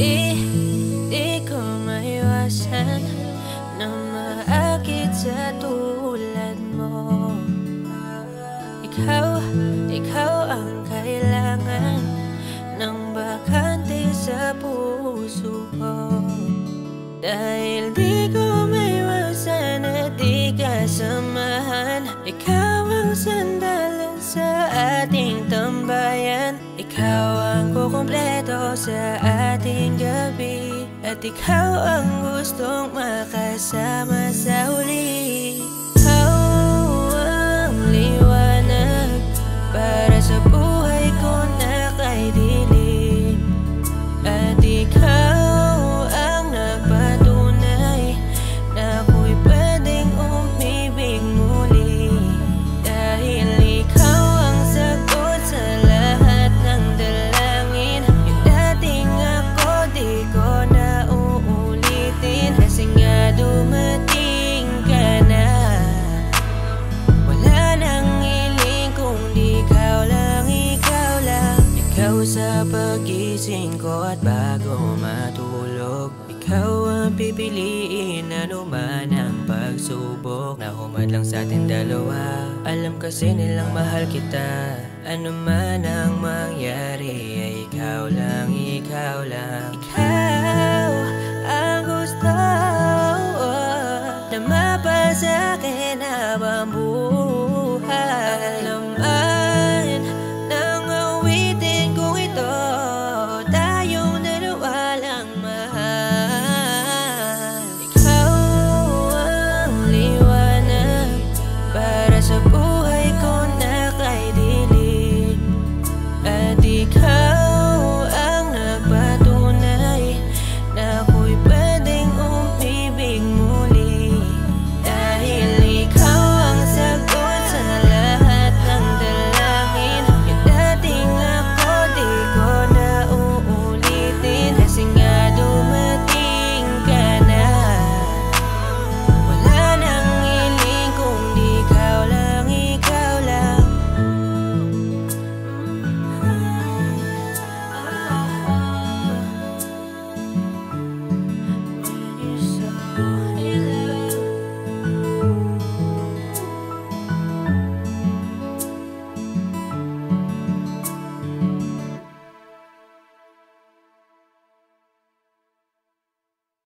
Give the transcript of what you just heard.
Di ko maiwasan na maakit sa tulad mo. Ikaw ang kailangan ng bakante sa puso ko. Dahil di ko maiwasan na di ka samahan. Ikaw ang sandalan sa ating tambayan. Ikaw ang kukumpleto sa ating gabi. At ikaw ang gustong makasama sa huli. Ikaw ang liwanag para sa buhay ko na kay dilim. At ikaw ang nagpatunay na ako'y pwedeng umibig muli. Dahil ikaw ang sagot sa lahat ng dalangin. Yung dating ako di ko na uulitin. Kasi nga dumating ka na. Wala nang hiling kung di ikaw lang, ikaw lang. Ikaw sa pagising ko at bago matulog. Ikaw ang pipiliin ano man ang pagsubok na humadlang sa ating dalawa. Alam kasi nilang mahal kita. Ano man ang mangyari ay ikaw lang, ikaw lang. Ikaw ang gusto na mapasakin habang buhay. Laman ng awitin kong ito